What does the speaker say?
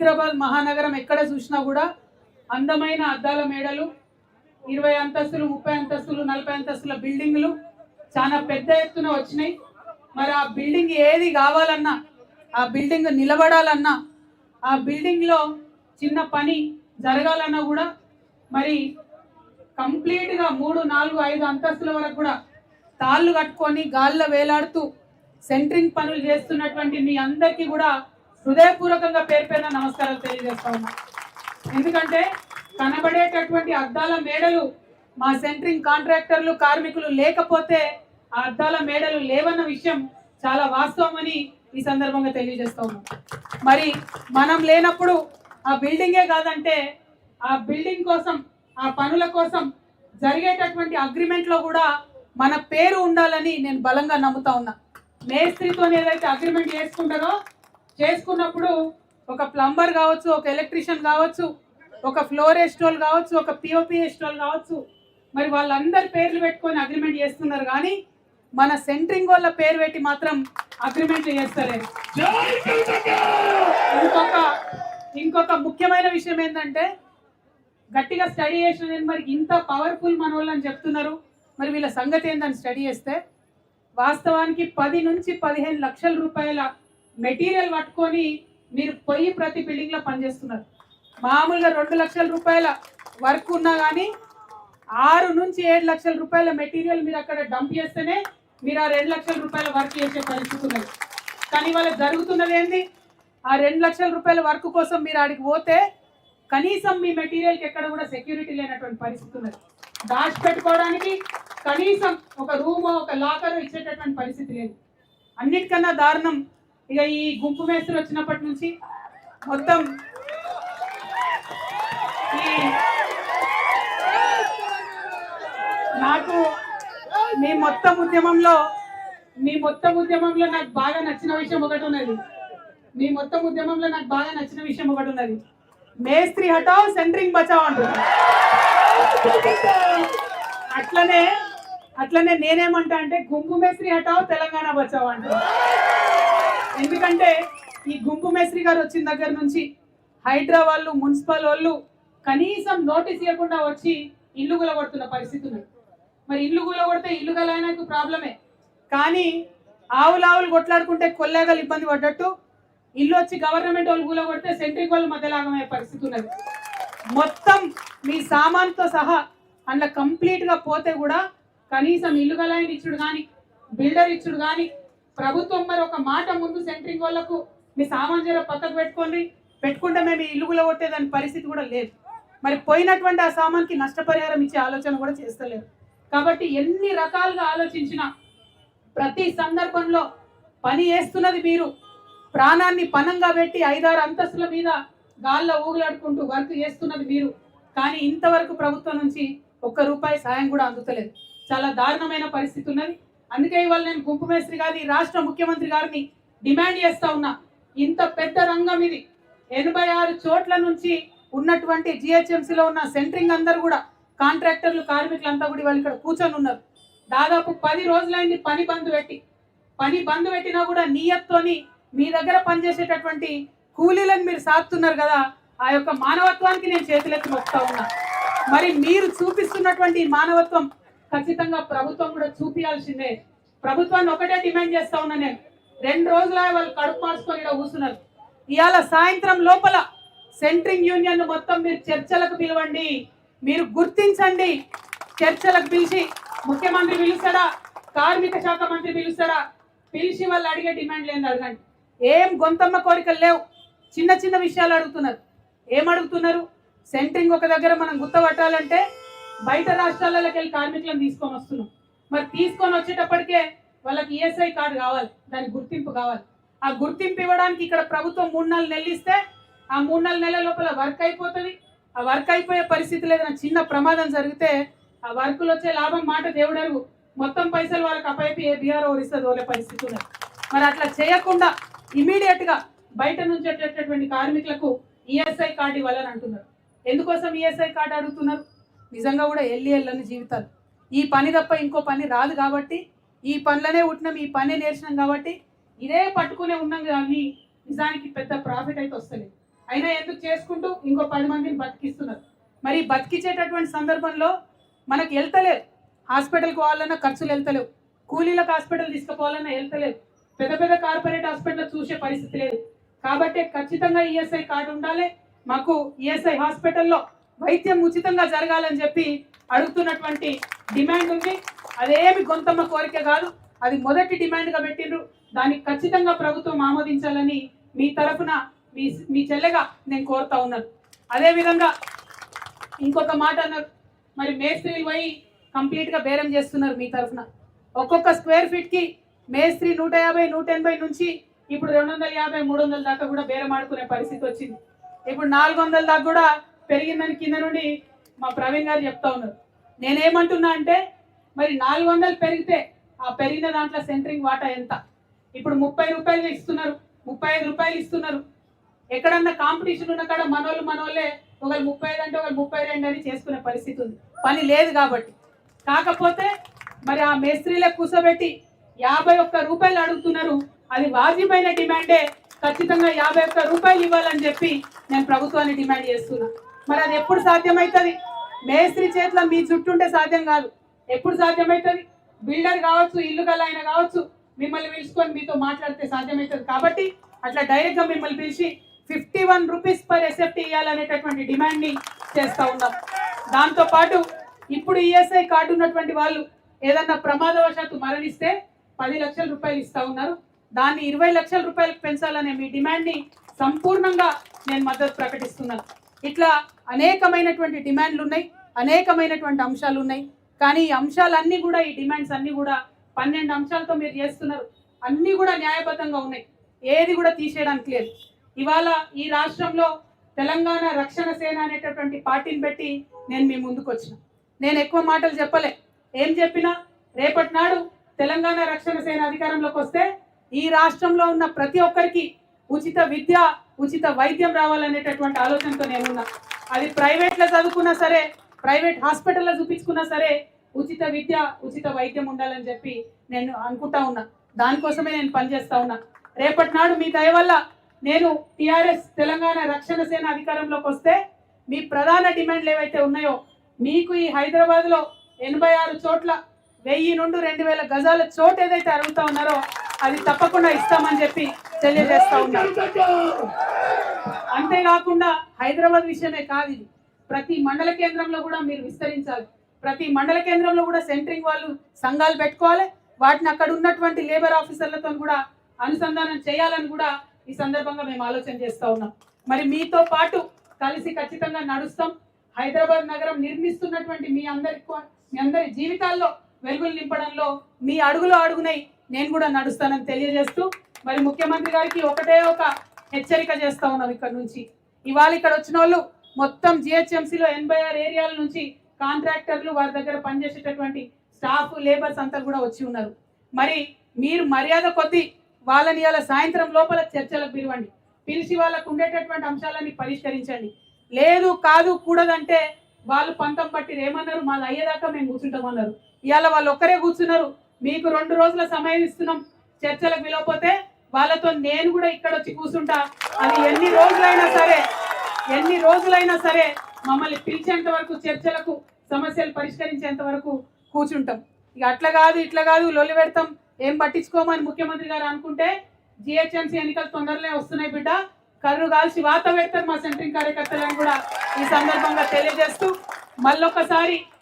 హైదరాబాద్ మహానగరం ఎక్కడ చూసినా కూడా అందమైన అద్దాల మేడలు, 20 అంతస్తులు, 30 అంతస్తులు, 40 అంతస్తుల బిల్డింగ్లు చాలా పెద్ద ఎత్తున వచ్చినాయి. మరి ఆ బిల్డింగ్ ఏది కావాలన్నా, ఆ బిల్డింగ్ నిలబడాలన్నా, ఆ బిల్డింగ్లో చిన్న పని జరగాలన్నా కూడా మరి కంప్లీట్గా 3, 4, 5 అంతస్తుల వరకు కూడా తాళ్ళు కట్టుకొని గాల్లో వేలాడుతూ సెంట్రింగ్ పనులు చేస్తున్నటువంటి మీ అందరికీ కూడా హృదయపూర్వకంగా పేరు పేరున నమస్కారాలు తెలియజేస్తా ఉన్నా. ఎందుకంటే కనబడేటటువంటి అద్దాల మేడలు మా సెంట్రింగ్ కాంట్రాక్టర్లు, కార్మికులు లేకపోతే ఆ అద్దాల మేడలు లేవన్న విషయం చాలా వాస్తవమని ఈ సందర్భంగా తెలియజేస్తా ఉన్నాం. మరి మనం లేనప్పుడు ఆ బిల్డింగే కాదంటే ఆ బిల్డింగ్ కోసం, ఆ పనుల కోసం జరిగేటటువంటి అగ్రిమెంట్లో కూడా మన పేరు ఉండాలని నేను బలంగా నమ్ముతా ఉన్నా. మేస్త్రితో ఏదైతే అగ్రిమెంట్ చేసుకున్నప్పుడు ఒక ప్లంబర్ కావచ్చు, ఒక ఎలక్ట్రీషియన్ కావచ్చు, ఒక ఫ్లోర్ ఎస్టోల్ కావచ్చు, ఒక పిఓపి ఎస్టోల్ కావచ్చు, మరి వాళ్ళందరి పేర్లు పెట్టుకొని అగ్రిమెంట్ చేస్తున్నారు. కానీ మన సెంట్రింగ్ వాళ్ళ పేరు పెట్టి మాత్రం అగ్రిమెంట్లు చేస్తలేదు. ఇంకొక ముఖ్యమైన విషయం ఏంటంటే, గట్టిగా స్టడీ చేసిన నేను మరి ఇంత పవర్ఫుల్ మన వాళ్ళని చెప్తున్నారు, మరి వీళ్ళ సంగతి ఏందని స్టడీ చేస్తే వాస్తవానికి 10 నుంచి 15 లక్షల రూపాయల మెటీరియల్ పట్టుకొని మీరు పోయి ప్రతి బిల్డింగ్లో పనిచేస్తున్నారు. మామూలుగా 2 లక్షల రూపాయల వర్క్ ఉన్నా కానీ 6 నుంచి 7 లక్షల రూపాయల మెటీరియల్ మీరు అక్కడ డంప్ చేస్తేనే మీరు ఆ 2 లక్షల రూపాయల వర్క్ చేసే పరిస్థితి ఉన్నది. కానీ వాళ్ళకి జరుగుతున్నది ఏంటి? ఆ 2 లక్షల రూపాయల వర్క్ కోసం మీరు ఆడికి పోతే కనీసం మీ మెటీరియల్కి ఎక్కడ కూడా సెక్యూరిటీ లేనటువంటి పరిస్థితి ఉన్నది. దాచిపెట్టుకోవడానికి కనీసం ఒక రూమో, ఒక లాకర్ ఇచ్చేటటువంటి పరిస్థితి లేదు. అన్నిటికన్నా దారుణం ఇక ఈ గుంపు మేస్త్రి వచ్చినప్పటి నుంచి మొత్తం నాకు మీ మొత్తం ఉద్యమంలో నాకు బాగా నచ్చిన విషయం ఒకటి ఉన్నది. మేస్త్రి హటావ్, సెంట్రింగ్ బచావ్ అంటున్నారు. అట్లనే నేనేమంటా అంటే గుంపు మేస్త్రి హటావ్, తెలంగాణ బచావ్ అంటున్నారు. ఎందుకంటే ఈ గుంపు మేస్త్రి గారు వచ్చిన దగ్గర నుంచి హైడ్రా వాళ్ళు, మున్సిపల్ వాళ్ళు కనీసం నోటీస్ ఇవ్వకుండా వచ్చి ఇల్లు కూలగొడుతున్న పరిస్థితి ఉన్నది. మరి ఇల్లు కూలగొడితే ఇల్లు గలైనకు ప్రాబ్లమే, కానీ ఆవులు కొట్లాడుకుంటే కొల్లేగలు ఇబ్బంది పడ్డట్టు ఇల్లు వచ్చి గవర్నమెంట్ వాళ్ళు కూలగొడితే సెంట్రింగ్ వాళ్ళు మధ్యలాగమయ్యే పరిస్థితి ఉన్నది. మొత్తం మీ సామాన్తో సహా అందులో కంప్లీట్గా పోతే కూడా కనీసం ఇల్లు గలైన ఇచ్చుడు కానీ, బిల్డర్ ఇచ్చుడు కానీ, ప్రభుత్వం మరి ఒక మాట ముందు సెంట్రింగ్ వాళ్ళకు మీ సామాన్ జర పక్కకు పెట్టుకుంటే మేము ఇల్లు కూలగొట్టేదాని పరిస్థితి కూడా లేదు. మరి పోయినటువంటి ఆ సామాన్కి నష్టపరిహారం ఇచ్చే ఆలోచన కూడా చేస్తలేరు. కాబట్టి ఎన్ని రకాలుగా ఆలోచించినా ప్రతి సందర్భంలో పని చేస్తున్నది మీరు, ప్రాణాన్ని పణంగా పెట్టి 5-6 అంతస్తుల మీద గాల్లో ఊగులాడుకుంటూ వర్క్ చేస్తున్నది మీరు. కానీ ఇంతవరకు ప్రభుత్వం నుంచి ₹1 సాయం కూడా అందుతలేదు. చాలా దారుణమైన పరిస్థితి ఉన్నది. అందుకే ఇవాళ నేను గుంపు మేస్త్రి గారిని, రాష్ట్ర ముఖ్యమంత్రి గారిని డిమాండ్ చేస్తా ఉన్నా. ఇంత పెద్ద రంగం ఇది, 86 చోట్ల నుంచి ఉన్నటువంటి జిహెచ్ఎంసీలో ఉన్న సెంట్రింగ్ అందరూ కూడా కాంట్రాక్టర్లు, కార్మికులంతా కూడా వాళ్ళు ఇక్కడ కూర్చొని ఉన్నారు. దాదాపు 10 రోజులైంది పని బంద్ పెట్టినా కూడా నియత్తోని మీ దగ్గర పనిచేసేటటువంటి కూలీలను మీరు సాగుతున్నారు కదా. ఆ యొక్క మానవత్వానికి నేను చేతులెత్తి మొక్కుతా ఉన్నా. మరి మీరు చూపిస్తున్నటువంటి మానవత్వం ఖచ్చితంగా ప్రభుత్వం కూడా చూపించాల్సిందే. ప్రభుత్వాన్ని ఒకటే డిమాండ్ చేస్తా ఉన్నా నేను. 2 రోజుల వాళ్ళు కడుపు మార్చుకొని ఇక్కడ కూర్చున్నారు. ఇవాళ సాయంత్రం లోపల సెంట్రింగ్ యూనియన్ మొత్తం మీరు చర్చలకు పిలవండి, మీరు గుర్తించండి. చర్చలకు పిలిచి ముఖ్యమంత్రి పిలుస్తాడా, కార్మిక శాఖ మంత్రి పిలుస్తాడా, పిలిచి వాళ్ళు అడిగే డిమాండ్లు ఏంది అడగండి. ఏం గొంతమ్మ కోరికలు లేవు, చిన్న చిన్న విషయాలు అడుగుతున్నారు. ఏమడుగుతున్నారు? సెంట్రింగ్ ఒక దగ్గర మనం గుర్తుపట్టాలంటే బయట రాష్ట్రాలకి వెళ్ళి కార్మికులను తీసుకొని వస్తున్నాం. మరి తీసుకొని వచ్చేటప్పటికే వాళ్ళకి ఈఎస్ఐ కార్డు కావాలి, దానికి గుర్తింపు కావాలి. ఆ గుర్తింపు ఇవ్వడానికి ఇక్కడ ప్రభుత్వం 3-4 నెలలు ఇస్తే ఆ 3-4 నెలల లోపల వర్క్ అయిపోతుంది. ఆ వర్క్ అయిపోయే పరిస్థితి లేదన్న చిన్న ప్రమాదం జరిగితే ఆ వర్కులు వచ్చే లాభం మాట దేవుడరుగు, మొత్తం పైసలు వాళ్ళకి అప్పైపి ఏ బీఆర్ ఓరిస్తుంది వాళ్ళే పరిస్థితి ఉన్నది. మరి అట్లా చేయకుండా ఇమీడియట్గా బయట నుంచి వచ్చేటటువంటి కార్మికులకు ఈఎస్ఐ కార్డు ఇవ్వాలని అంటున్నారు. ఎందుకోసం ఈఎస్ఐ కార్డు అడుగుతున్నారు? నిజంగా కూడా ఎల్లని జీవితాలు. ఈ పని తప్ప ఇంకో పని రాదు కాబట్టి, ఈ పనులనే ఉంటున్నాం, ఈ పని నేర్చినాం కాబట్టి ఇదే పట్టుకునే ఉన్నాం. కానీ నిజానికి పెద్ద ప్రాఫిట్ అయితే వస్తలేదు. అయినా ఎందుకు చేసుకుంటూ ఇంకో 10 మందిని బతికిస్తున్నారు. మరి బతికించేటటువంటి సందర్భంలో మనకు వెళ్తలేదు, హాస్పిటల్కి పోవాలన్నా ఖర్చులు వెళ్తలేవు, కూలీలకు హాస్పిటల్ తీసుకుపోవాలన్నా వెళ్తలేదు, పెద్ద పెద్ద కార్పొరేట్ హాస్పిటల్ చూసే పరిస్థితి లేదు. కాబట్టి ఖచ్చితంగా ఈఎస్ఐ కార్డు ఉండాలి. మాకు ఈఎస్ఐ హాస్పిటల్లో వైద్యం ఉచితంగా జరగాలని చెప్పి అడుగుతున్నటువంటి డిమాండ్ ఉంది. అదేమి గొంతమ్మ కోరిక కాదు, అది మొదటి డిమాండ్గా పెట్టిండ్రు. దానికి ఖచ్చితంగా ప్రభుత్వం ఆమోదించాలని మీ తరఫున మీ చెల్లెగా నేను కోరుతా ఉన్నాను. అదేవిధంగా ఇంకొక మాట అన్నారు, మరి మేస్త్రీలు పోయి కంప్లీట్గా బేరం చేస్తున్నారు మీ తరఫున. ఒక్కొక్క స్క్వేర్ ఫీట్కి మేస్త్రి 150, 180 నుంచి ఇప్పుడు 250, 300 దాకా కూడా బేరం ఆడుకునే పరిస్థితి వచ్చింది. ఇప్పుడు 400 దాకా కూడా పెరిగిందని కింద నుండి మా ప్రవీణ్ గారు చెప్తా ఉన్నారు. నేనేమంటున్నా అంటే మరి 400 పెరిగితే ఆ పెరిగిన దాంట్లో సెంటరింగ్ వాటా ఎంత? ఇప్పుడు 30 రూపాయలు ఇస్తున్నారు, 35 రూపాయలు ఇస్తున్నారు. ఎక్కడన్నా కాంపిటీషన్ ఉన్న కాడ మనోళ్ళే ఒకరు 35 అంటే ఒకరు 32 అని చేసుకునే పరిస్థితి ఉంది, పని లేదు కాబట్టి. కాకపోతే మరి ఆ మేస్త్రీలే కూర్చోబెట్టి 51 రూపాయలు అడుగుతున్నారు. అది వాజిబైన డిమాండే, ఖచ్చితంగా 51 రూపాయలు ఇవ్వాలని చెప్పి నేను ప్రభుత్వాన్ని డిమాండ్ చేస్తున్నా. మరి అది ఎప్పుడు సాధ్యమవుతుంది? మేస్త్రి చేతిలో మీ చుట్టుంటే సాధ్యం కాదు. ఎప్పుడు సాధ్యమవుతుంది? బిల్డర్ కావచ్చు, ఇల్లు గల ఆయన కావచ్చు, మిమ్మల్ని పిలుచుకొని మీతో మాట్లాడితే సాధ్యమవుతుంది. కాబట్టి అట్లా డైరెక్ట్గా మిమ్మల్ని పిలిచి 51 రూపీస్ పర్ ఎస్ఎఫ్టీ ఇవ్వాలనేటటువంటి డిమాండ్ని చేస్తూ ఉన్నాం. దాంతోపాటు ఇప్పుడు ఈఎస్ఐ కార్డు ఉన్నటువంటి వాళ్ళు ఏదన్నా ప్రమాదవశాత్తు మరణిస్తే 10 లక్షల రూపాయలు ఇస్తూ ఉన్నారు. దాన్ని 20 లక్షల రూపాయలకు పెంచాలనే మీ డిమాండ్ని సంపూర్ణంగా నేను మద్దతు ప్రకటిస్తున్నాను. ఇట్లా అనేకమైనటువంటి డిమాండ్లు ఉన్నాయి, అనేకమైనటువంటి అంశాలు ఉన్నాయి. కానీ ఈ అంశాలన్నీ కూడా, ఈ డిమాండ్స్ అన్నీ కూడా 12 అంశాలతో మీరు చేస్తున్నారు. అన్నీ కూడా న్యాయబద్ధంగా ఉన్నాయి, ఏది కూడా తీసేయడానికి లేదు. ఇవాళ ఈ రాష్ట్రంలో తెలంగాణ రక్షణ సేన అనేటటువంటి పార్టీని పెట్టి నేను మీ ముందుకు వచ్చిన. నేను ఎక్కువ మాటలు చెప్పలే, ఏం చెప్పినా రేపటి నాడు తెలంగాణ రక్షణ సేన అధికారంలోకి వస్తే ఈ రాష్ట్రంలో ఉన్న ప్రతి ఒక్కరికి ఉచిత విద్య, ఉచిత వైద్యం రావాలనేటటువంటి ఆలోచనతో నేనున్నా. అది ప్రైవేట్లో చదువుకున్నా సరే, ప్రైవేట్ హాస్పిటల్లో చూపించుకున్నా సరే ఉచిత విద్య, ఉచిత వైద్యం ఉండాలని చెప్పి నేను అనుకుంటా ఉన్నా. దానికోసమే నేను పనిచేస్తా ఉన్నా. రేపటి నాడు మీ దయ వల్ల నేను టిఆర్ఎస్ తెలంగాణ రక్షణ సేన అధికారంలోకి వస్తే మీ ప్రధాన డిమాండ్లు ఏవైతే ఉన్నాయో, మీకు ఈ హైదరాబాద్లో 86 చోట్ల 1000 నుండి 2000 గజాల చోటు ఏదైతే అడుగుతా ఉన్నారో అది తప్పకుండా ఇస్తామని చెప్పి తెలియజేస్తా ఉన్నారు. అంతేకాకుండా హైదరాబాద్ విషయమే కాదు, ఇది ప్రతి మండల కేంద్రంలో కూడా మీరు విస్తరించాలి. ప్రతి మండల కేంద్రంలో కూడా సెంటరింగ్ వాళ్ళు సంఘాలు పెట్టుకోవాలి. వాటిని అక్కడ ఉన్నటువంటి లేబర్ ఆఫీసర్లతో కూడా అనుసంధానం చేయాలని కూడా ఈ సందర్భంగా మేము ఆలోచన చేస్తూ ఉన్నాం. మరి మీతో పాటు కలిసి ఖచ్చితంగా నడుస్తాం. హైదరాబాద్ నగరం నిర్మిస్తున్నటువంటి మీ అందరి జీవితాల్లో వెలుగులు నింపడంలో మీ అడుగులో అడుగునై నేను కూడా నడుస్తానని తెలియజేస్తూ, మరి ముఖ్యమంత్రి గారికి ఒకటే ఒక హెచ్చరిక చేస్తా ఉన్నాం. ఇక్కడ నుంచి ఇవాళ ఇక్కడ వచ్చిన వాళ్ళు మొత్తం జిహెచ్ఎంసీలో 86 ఏరియాల నుంచి కాంట్రాక్టర్లు, వారి దగ్గర పనిచేసేటటువంటి స్టాఫ్, లేబర్స్ అంతా కూడా వచ్చి ఉన్నారు. మరి మీరు మర్యాద కొద్దీ వాళ్ళని ఇలా సాయంత్రం లోపల చర్చలకు పిలవండి, పిలిచి వాళ్ళకు ఉండేటటువంటి అంశాలన్నీ పరిష్కరించండి. లేదు కాదు కూడదంటే వాళ్ళు పంతం పట్టి ఏమన్నారు, మాది అయ్యేదాకా మేము కూర్చుంటామన్నారు. ఇవాళ వాళ్ళు ఒక్కరే కూర్చున్నారు. మీకు 2 రోజుల సమయం ఇస్తున్నాం, చర్చలకు పిలవకపోతే వాళ్ళతో నేను కూడా ఇక్కడ వచ్చి కూర్చుంటా. అది ఎన్ని రోజులైనా సరే మమ్మల్ని పిలిచేంత వరకు, చర్చలకు సమస్యలు పరిష్కరించేంత వరకు కూర్చుంటాం. ఇక అట్లా కాదు ఇట్లా కాదు లొల్లి పెడతాం, ఏం పట్టించుకోమని ముఖ్యమంత్రి గారు అనుకుంటే జిహెచ్ఎంసీ ఎన్నికలు తొందరలో వస్తున్నాయి బిడ్డ, కర్రు కాల్చి వాత పెడతారు మా సెంట్రింగ్ కార్యకర్తలను కూడా ఈ సందర్భంగా తెలియజేస్తూ మళ్ళొకసారి